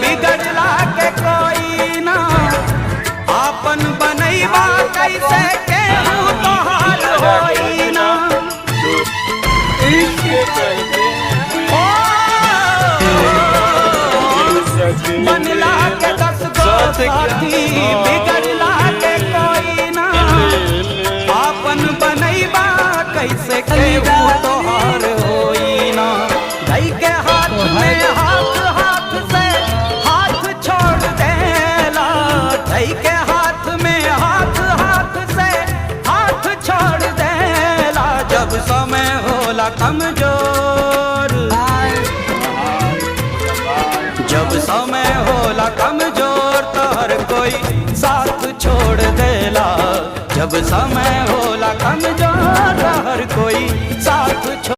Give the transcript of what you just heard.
बिगड़ला के कोई ना आपन बनैबा कैसे केहू तोहार होई ना। बनला के 10 गो साथी बिगड़ला के कोई ना आपन बनैबा कैसे केहू तोहार होई ना। धई के हाथ में हाथ हाथ से हाथ छोड़ देला, धई के हाथ में हाथ हाथ से हाथ छोड़ देला। जब समय होला कमजोर, जब समय होला कमजोर तो हर कोई साथ छोड़ देला। जब समय होला कमजोर तो हर कोई